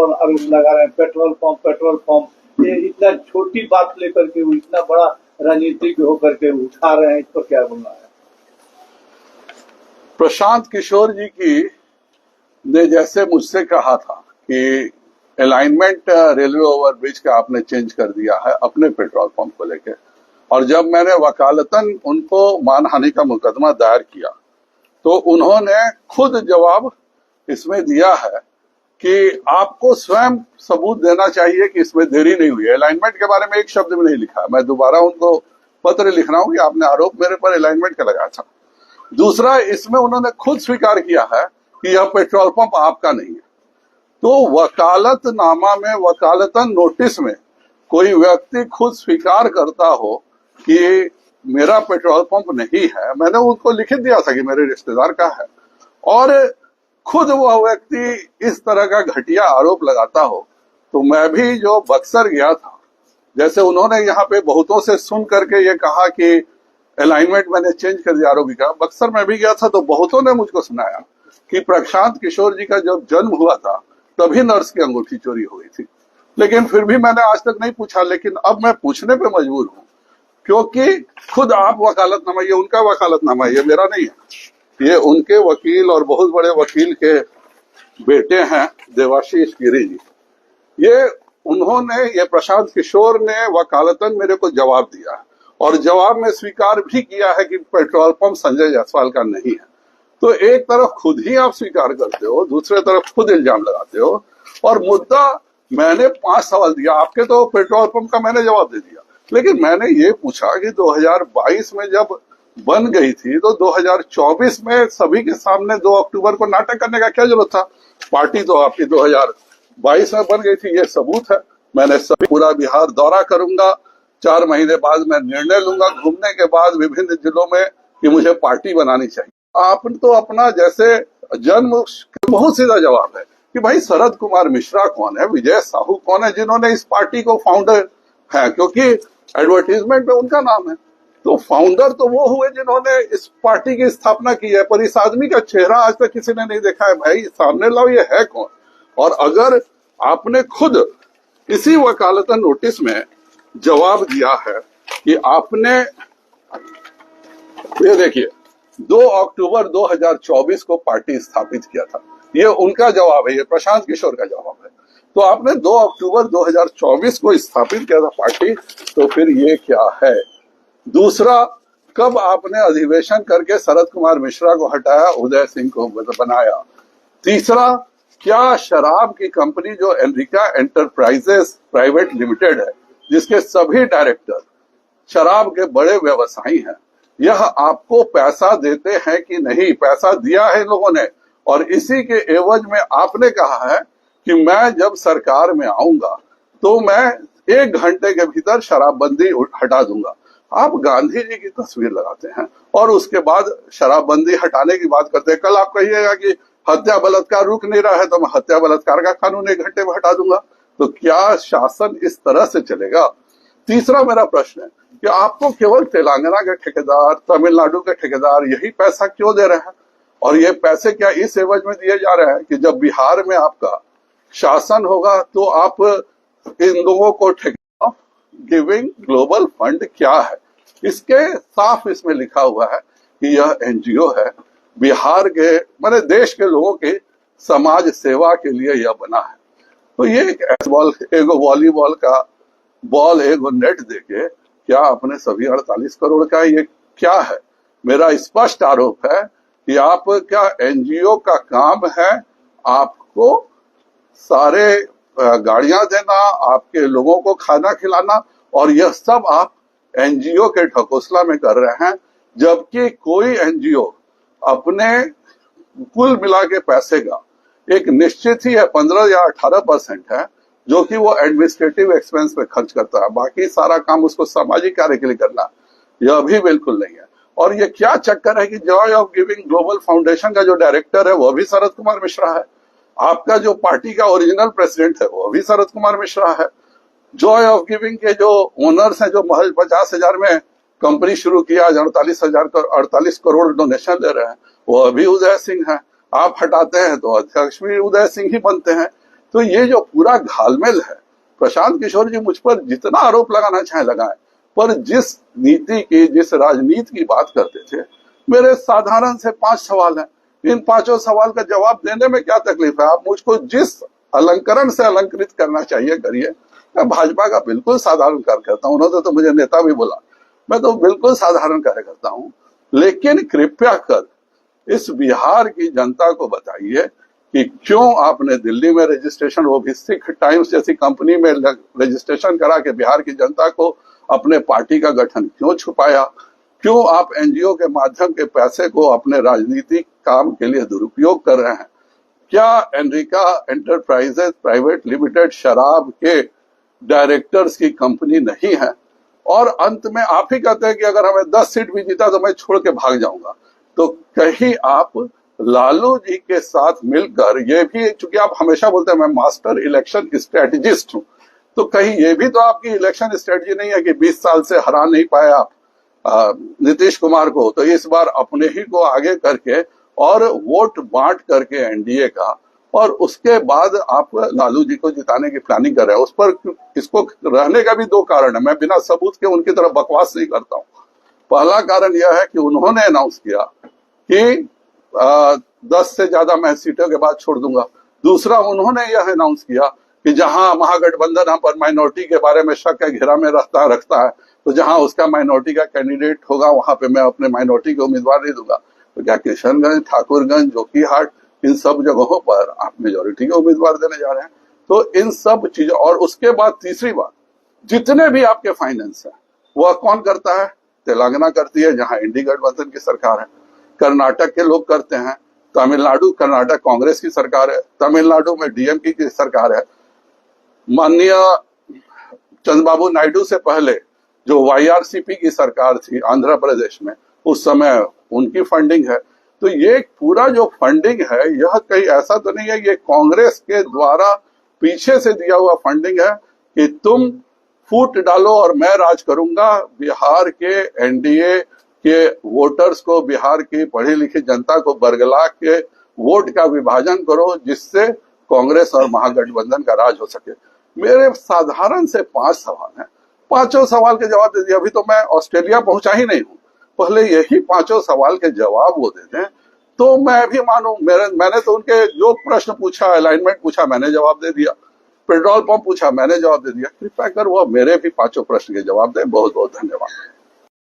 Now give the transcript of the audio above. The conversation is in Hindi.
पर आरोप लगा रहे हैं, पेट्रोल पंप ये इतना छोटी बात लेकर के वो इतना बड़ा राजनीतिक होकर के उठा रहे हैं, इस पर क्या बोलना है? प्रशांत किशोर जी की ने जैसे मुझसे कहा था कि अलाइनमेंट रेलवे ओवरब्रिज का आपने चेंज कर दिया है अपने पेट्रोल पंप को लेकर, और जब मैंने वकालतन उनको मानहानि का मुकदमा दायर किया तो उन्होंने खुद जवाब इसमें दिया है कि आपको स्वयं सबूत देना चाहिए कि इसमें देरी नहीं हुई है। अलाइनमेंट के बारे में एक शब्द भी नहीं लिखा। मैं दोबारा उनको पत्र लिख रहा हूं कि आपने आरोप मेरे पर अलाइनमेंट का लगाया था। दूसरा, इसमें उन्होंने खुद स्वीकार किया है कि यह पेट्रोल पंप आपका नहीं है। तो वकालतनामा में, वकालतन नोटिस में कोई व्यक्ति खुद स्वीकार करता हो कि मेरा पेट्रोल पंप नहीं है, मैंने उनको लिख दिया था कि मेरे रिश्तेदार का है, और खुद वह व्यक्ति इस तरह का घटिया आरोप लगाता हो, तो मैं भी जो बक्सर गया था, जैसे उन्होंने यहाँ पे बहुतों से सुन करके ये कहा कि अलाइनमेंट मैंने चेंज कर दिया आरोपी का, बक्सर में भी गया था तो बहुतों ने मुझको सुनाया कि प्रशांत किशोर जी का जब जन्म हुआ था तभी नर्स की अंगूठी चोरी हो गई थी। लेकिन फिर भी मैंने आज तक नहीं पूछा, लेकिन अब मैं पूछने पे मजबूर हूँ, क्योंकि खुद आप वकालतनामा, ये उनका वकालतनामा है, ये मेरा नहीं है, ये उनके वकील और बहुत बड़े वकील के बेटे हैं देवाशीष गिरी जी। ये उन्होंने, ये प्रशांत किशोर ने वकालतन मेरे को जवाब दिया है और जवाब में स्वीकार भी किया है कि पेट्रोल पंप संजय जायसवाल का नहीं है। तो एक तरफ खुद ही आप स्वीकार करते हो, दूसरे तरफ खुद इल्जाम लगाते हो, और मुद्दा मैंने 5 सवाल दिया, आपके तो पेट्रोल पंप का मैंने जवाब दे दिया, लेकिन मैंने ये पूछा कि 2022 में जब बन गई थी तो 2024 में सभी के सामने 2 अक्टूबर को नाटक करने का क्या जरूरत था? पार्टी तो आपकी 2022 में बन गई थी, ये सबूत है। मैंने सभी पूरा बिहार दौरा करूंगा, 4 महीने बाद मैं निर्णय लूंगा घूमने के बाद विभिन्न जिलों में कि मुझे पार्टी बनानी चाहिए। आपने तो अपना जैसे जन्म बहुत सीधा जवाब है कि भाई शरद कुमार मिश्रा कौन है, विजय साहू कौन है, जिन्होंने इस पार्टी को फाउंडर है, क्योंकि एडवर्टीजमेंट में उनका नाम है। तो फाउंडर तो वो हुए जिन्होंने इस पार्टी की स्थापना की है, पर इस आदमी का चेहरा आज तक किसी ने नहीं देखा है। भाई सामने लाओ, ये है कौन? और अगर आपने खुद इसी वकालतन नोटिस में जवाब दिया है कि आपने, ये देखिए, 2 अक्टूबर 2024 को पार्टी स्थापित किया था, ये उनका जवाब है, ये प्रशांत किशोर का जवाब है। तो आपने 2 अक्टूबर 2024 को स्थापित किया था पार्टी, तो फिर ये क्या है? दूसरा, कब आपने अधिवेशन करके शरद कुमार मिश्रा को हटाया, उदय सिंह को बनाया? तीसरा, क्या शराब की कंपनी जो एनरिका एंटरप्राइजेस प्राइवेट लिमिटेड है, जिसके सभी डायरेक्टर शराब के बड़े व्यवसायी हैं, यह आपको पैसा देते हैं कि नहीं? पैसा दिया है लोगों ने, और इसी के एवज में आपने कहा है कि मैं जब सरकार में आऊंगा तो मैं 1 घंटे के भीतर शराबबंदी हटा दूंगा। आप गांधी जी की तस्वीर लगाते हैं और उसके बाद शराबबंदी हटाने की बात करते हैं। कल आप कहिएगा कि हत्या बलात्कार रुक नहीं रहा है तो मैं हत्या बलात्कार का कानून 1 घंटे में हटा दूंगा। तो क्या शासन इस तरह से चलेगा? तीसरा मेरा प्रश्न है कि आपको केवल तेलंगाना के ठेकेदार, तमिलनाडु के ठेकेदार यही पैसा क्यों दे रहे हैं? और ये पैसे क्या इस एवज में दिए जा रहे हैं कि जब बिहार में आपका शासन होगा तो आप इन लोगों को ठेकेदार गिविंग ग्लोबल फंड क्या है? इसके साफ इसमें लिखा हुआ है कि यह एनजीओ है, बिहार के माने देश के लोगों की समाज सेवा के लिए यह बना है। तो ये एक वॉलीबॉल का बॉल, एक नेट देके क्या अपने सभी 48 करोड़ का ये क्या है? मेरा स्पष्ट आरोप है कि आप क्या एनजीओ का काम है आपको सारे गाड़ियां देना, आपके लोगों को खाना खिलाना, और यह सब आप एनजीओ के ढकोसला में कर रहे हैं, जबकि कोई एनजीओ अपने कुल मिला के पैसे का एक निश्चित ही है 15 या 18% है जो कि वो एडमिनिस्ट्रेटिव एक्सपेंस पे खर्च करता है। बाकी सारा काम उसको सामाजिक कार्य के लिए करना, यह भी बिल्कुल नहीं है। और ये क्या चक्कर है कि Joy of giving global foundation का जो डायरेक्टर है वो भी शरद कुमार मिश्रा है, आपका जो पार्टी का ओरिजिनल प्रेसिडेंट है वो भी शरद कुमार मिश्रा है, जॉय ऑफ गिविंग के जो ओनर्स हैं जो महज 50,000 में कंपनी शुरू किया, 48 करोड़ डोनेशन ले रहे हैं, वो अभी उदय सिंह है। आप हटाते हैं तो अध्यक्ष भी उदय सिंह ही बनते हैं। तो ये जो पूरा घालमेल है, प्रशांत किशोर जी मुझ पर जितना आरोप लगाना चाहे लगाएं, पर जिस नीति की, जिस राजनीति की बात करते थे, मेरे साधारण से 5 सवाल हैं। इन 5 सवाल का जवाब देने में क्या तकलीफ है? आप मुझको जिस अलंकरण से अलंकृत करना चाहिए करिए। मैं भाजपा का बिल्कुल साधारण कार्यकर्ता हूं, उन्होंने तो मुझे नेता भी बोला, मैं तो बिल्कुल साधारण कार्यकर्ता हूं। लेकिन कृपया कर इस बिहार की जनता को बताइए कि क्यों आपने दिल्ली में रजिस्ट्रेशन, वो भी सिख टाइम्स जैसी कंपनी में रजिस्ट्रेशन करा के बिहार की जनता को अपने पार्टी का गठन क्यों छुपाया? क्यों आप एनजीओ के माध्यम के पैसे को अपने राजनीतिक काम के लिए दुरुपयोग कर रहे हैं? क्या एनरिका एंटरप्राइजेज प्राइवेट लिमिटेड शराब के डायरेक्टर्स की कंपनी नहीं है? और अंत में आप ही कहते हैं कि अगर हमें 10 सीट भी जीता तो मैं छोड़ के भाग जाऊंगा। तो कहीं आप लालू जी के साथ मिलकर, ये भी चूंकि आप हमेशा बोलते हैं मैं मास्टर इलेक्शन स्ट्रेटेजिस्ट हूं, तो कहीं ये भी तो आपकी इलेक्शन स्ट्रेटजी नहीं है कि 20 साल से हरा नहीं पाए आप नीतीश कुमार को, तो इस बार अपने ही को आगे करके और वोट बांट करके एनडीए का, और उसके बाद आप लालू जी को जिताने की प्लानिंग कर रहे हैं। उस पर इसको रहने का भी 2 कारण है। मैं बिना सबूत के उनकी तरफ बकवास नहीं करता हूं। पहला कारण यह है कि उन्होंने अनाउंस किया कि 10 से ज्यादा मैं सीटों के बाद छोड़ दूंगा। दूसरा, उन्होंने यह अनाउंस किया कि जहां महागठबंधन हम पर माइनॉरिटी के बारे में शक है, घेरा में रखता है, तो जहां उसका माइनॉरिटी का कैंडिडेट होगा वहां पे मैं अपने माइनॉरिटी के उम्मीदवार नहीं दूंगा। तो क्या किशनगंज, ठाकुरगंज, जोकीहाट, इन सब जगहों पर आप मेजोरिटी के उम्मीदवार देने जा रहे हैं? तो इन सब चीजों, और उसके बाद तीसरी बात, जितने भी आपके फाइनेंस है वह कौन करता है? तेलंगाना करती है जहां इंडी गठबंधन की सरकार है, कर्नाटक के लोग करते हैं, तमिलनाडु, कर्नाटक कांग्रेस की सरकार है, तमिलनाडु में डीएमके की सरकार है, माननीय चंद्रबाबू नायडू से पहले जो वाईआरसीपी की सरकार थी आंध्र प्रदेश में, उस समय उनकी फंडिंग है। तो ये पूरा जो फंडिंग है यह कहीं ऐसा तो नहीं है ये कांग्रेस के द्वारा पीछे से दिया हुआ फंडिंग है कि तुम फूट डालो और मैं राज करूंगा, बिहार के एनडीए के वोटर्स को, बिहार की पढ़ी लिखी जनता को बरगला के वोट का विभाजन करो जिससे कांग्रेस और महागठबंधन का राज हो सके। मेरे साधारण से 5 सवाल हैं, 5 सवाल के जवाब दे दिए। अभी तो मैं ऑस्ट्रेलिया पहुंचा ही नहीं हूं, पहले यही 5 सवाल के जवाब वो दे दें तो मैं भी मानूं। मैंने तो उनके जो प्रश्न पूछा, अलाइनमेंट पूछा, मैंने जवाब दे दिया, पेट्रोल पंप पूछा, मैंने जवाब दे दिया। कृपया कर वो मेरे भी 5 प्रश्न के जवाब दें। बहुत बहुत धन्यवाद।